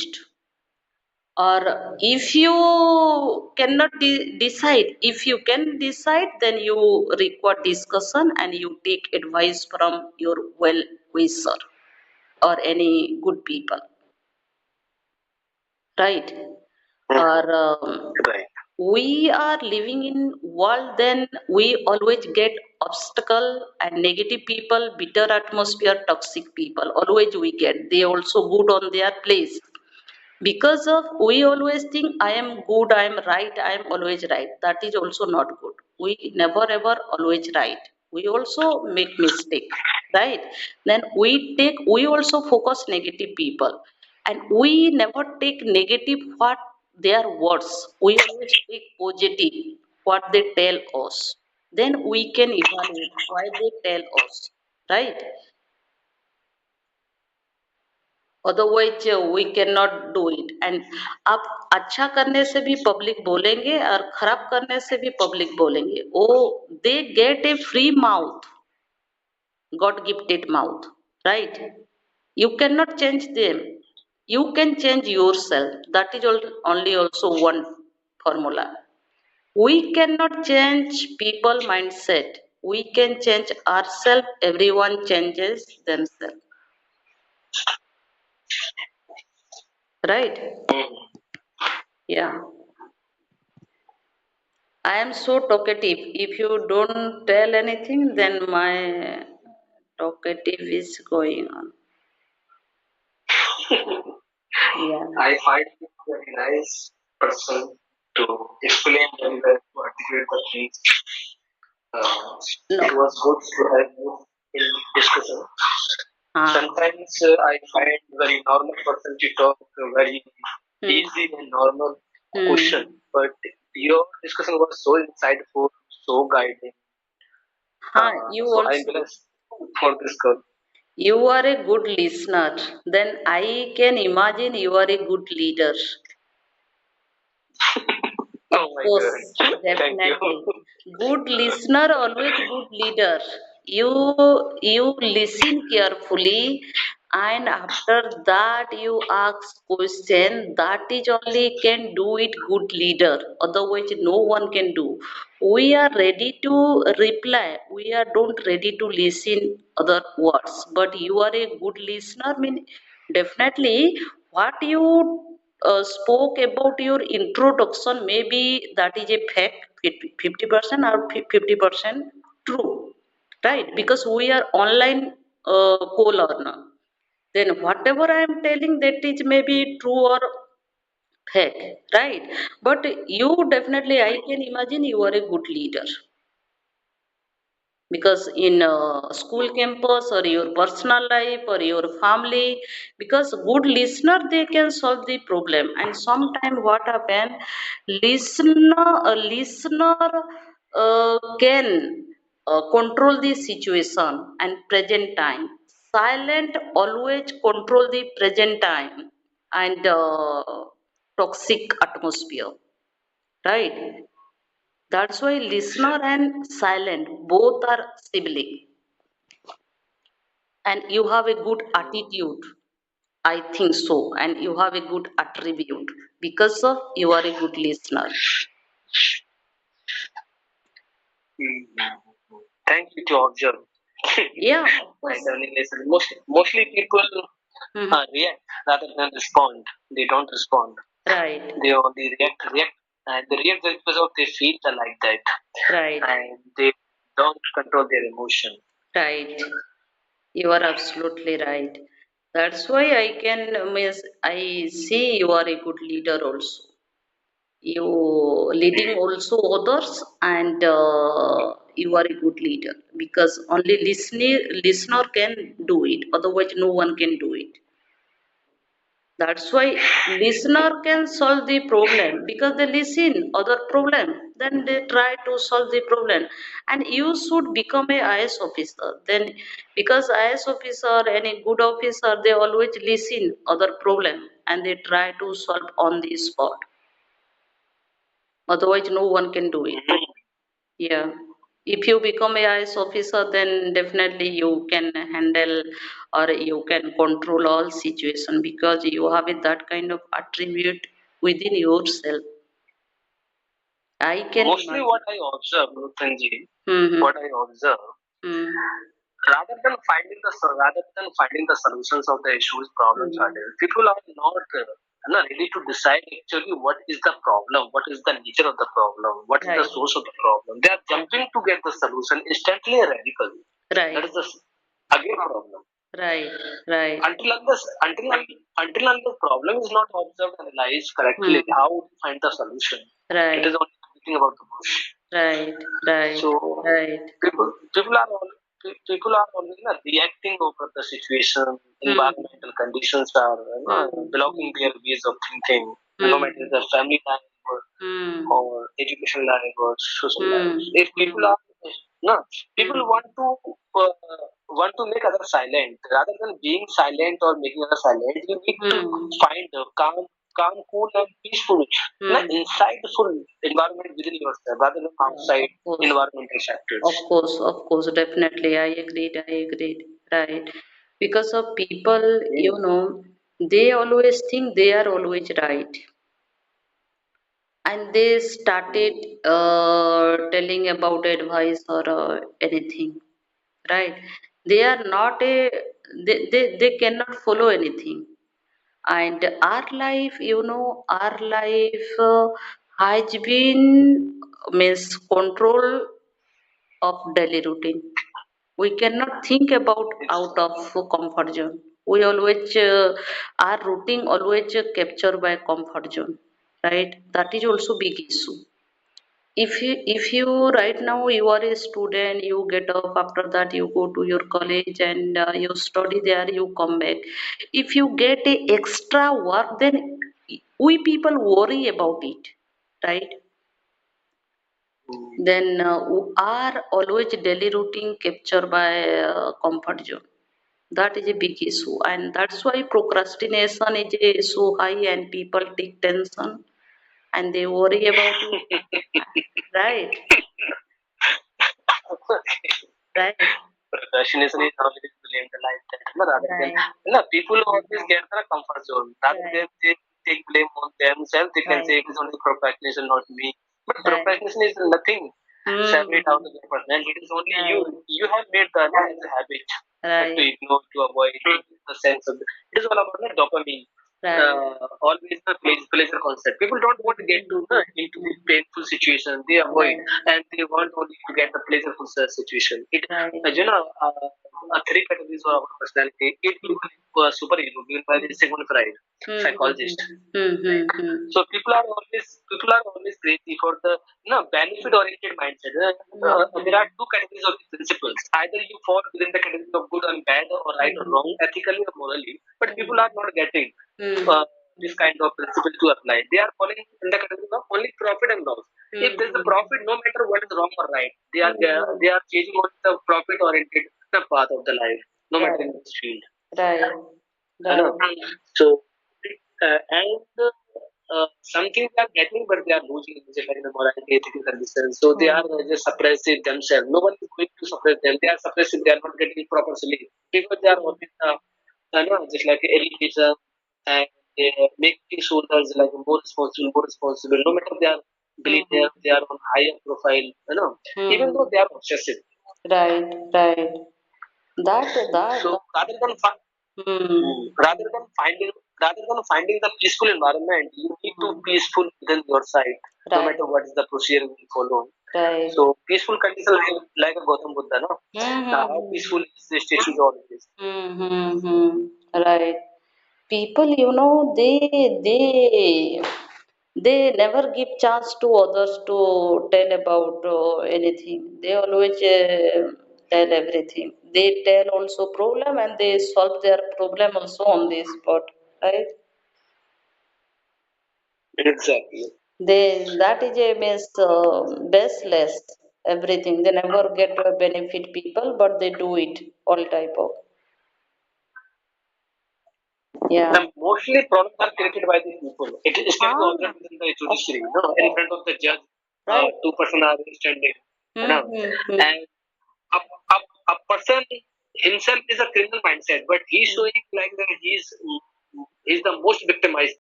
engaged. Or if you cannot decide, if you can decide, then you require discussion and you take advice from your well wisher or any good people, right? Or Right. we are living in world, then we always get obstacle and negative people, bitter atmosphere, toxic people, always we get. They also good on their place, because of we always think I am good, I am right, I am always right. That is also not good. We never ever always right. We also make mistake, right? Then we also focus negative people, and we never take negative what their words. We always take positive what they tell us. Then we can evaluate why they tell us, right? Otherwise we can not do it. And आप अच्छा करने से भी public बोलेंगे और खराब करने से भी पब्लिक बोलेंगे. Oh, they get a free mouth, God gifted mouth, right? You cannot change them. You can change yourself. That is only also one formula. We cannot change people mindset. We can change ourselves. Everyone changes themselves, right? Yeah. I am so talkative. If you don't tell anything, then my talkative is going on. Yeah. I find it very nice person to explain very well, to articulate the things. It No. was good to have you in discussion. Sometimes I find very normal person to talk very easy and normal question, but your discussion was so insightful, so guiding. You So I'm also. blessed for this call. You are a good listener. Then I can imagine you are a good leader. Of Oh my course, God. Thank you. definitely. Good listener, always good leader. You you listen carefully, and after that you ask question. That is only can do it good leader. Otherwise, no one can do. We are ready to reply. We are don't ready to listen other words. But you are a good listener. Mean definitely what you spoke about your introduction, maybe that is a fact, 50% or 50% true, right? Because we are online co-learner. Then whatever I am telling, that is maybe true or fake, right? But you definitely, I can imagine you are a good leader, because in school campus or your personal life or your family, because good listener, they can solve the problem. And sometime what happen, listener can control the situation and present time. Silent always control the present time and toxic atmosphere, right? That's why listener and silent both are sibling. And you have a good attitude. I think so. And you have a good attribute because of you are a good listener. Thank you to observe. Yeah, of I course. only listen. Mostly people react rather than respond. They don't respond. Right, They only react, and they react just because of they feel like that, right, and they don't control their emotion. right. You are absolutely right. That's why I can miss. I see you are a good leader also. You leading also others, and you are a good leader, because only listener can do it, otherwise no one can do it. That's why listener can solve the problem, because they listen other problem, then they try to solve the problem. And you should become a IS officer then, because IS officer, any good officer, they always listen other problem and they try to solve on the spot. Otherwise no one can do it. Yeah. If you become a IS officer, then definitely you can handle or you can control all situation because you have that kind of attribute within yourself. I can Mostly imagine. what I observe, Nutanji, Mm-hmm. what I observe, Mm. rather than finding the solutions of the issues, problems are there. People are not ready to decide actually what is the problem, what is the nature of the problem, what is the Right. source of the problem. They are jumping to get the solution instantly and radically. That Right. is the again problem. Right. Right. Until the problem is not observed and analyzed correctly, Mm. how would you find the solution? It Right. is only thinking about the bush. Right. Right. So Right. people are always reacting over the situation. Mm. Environmental conditions are blocking Mm. their ways of thinking. No matter Mm. the family life Mm. or education life or social life. Mm. If people Mm. are no, people Mm. want to make others silent rather than being silent or making others silent. You need to Mm. find a calm, cool, and peaceful, Mm. insightful environment within yourself rather than outside Of course. environmental factors. Of course, definitely. I agreed. Right. Because of people, they always think they are always right. And they started telling about advice or anything. Right. They are not a, they cannot follow anything. And our life, our life has been means control of daily routine. We cannot think about out of comfort zone. We always our routine always captured by comfort zone, right? That is also big issue. If you right now you are a student, you get up, after that you go to your college and you study there, you come back. If you get a extra work, then we people worry about it, right? Then are always daily routine captured by comfort zone. That is a big issue, and that's why procrastination is a so high, and people take tension and they worry about it, right? Right. Procrastination is always blamed like that, rather than Right. people always get the comfort zone. Rather Right. than they take blame on themselves, they can Right. say it is only procrastination, not me. But Right. procrastination is nothing separate out Hmm. of your personality. It is only you. Right. You have made the as a habit to Right. ignore, to avoid the sense of it is all about the dopamine. Right. Always the pleasure concept. People don't want to get to into the painful situation. They avoid Right. and they want only to get the pleasureful situation. It Right. three categories of our personality. It will be superhero given by the Sigmund Freud, Hmm. psychologist. Hmm. Hmm. Hmm. So people are always crazy for the benefit oriented mindset. There are two categories of the principles. Either you fall within the category of good and bad, or right or wrong, ethically or morally. But people are not getting Hmm. this kind of principle to apply. They are falling in the category of only profit and loss. If there is a profit, no matter what is wrong or right, they are changing on the profit oriented path of the life, no matter in Right. which field. Right. है ना? Right. So and something they are getting, but they are losing, just like the morality, ethical conditions. So they are just suppressive themselves. No one is going to suppress them. They are suppressive. They are not getting proper sleep because they are always, just like elitism, and they are making shoulders like more responsible. No matter they are billionaire, they are on higher profile. Even though Hmm. they are obsessive. Right. Right. That. So Hmm. rather than finding the peaceful environment, you need to Hmm. peaceful within your side, no Right. matter what is the procedure we follow. Right. So peaceful condition like a Gautam Buddha, no? Now how Hmm. peaceful is the statue always. Hmm. Hmm. Hmm. Right. People, they never give chance to others to tell about anything. They always tell everything. They tell also problem and they solve their problem also on the spot, right? Exactly. They that is a means baseless everything. They never get to benefit people, but they do it all type of, yeah. And mostly problems are created by the people. It can be Ah, observed within the of judiciary, no? In front of the judge, right. two person are standing. है ना? And a, a person himself is a criminal mindset, but he's showing like that he's the most victimized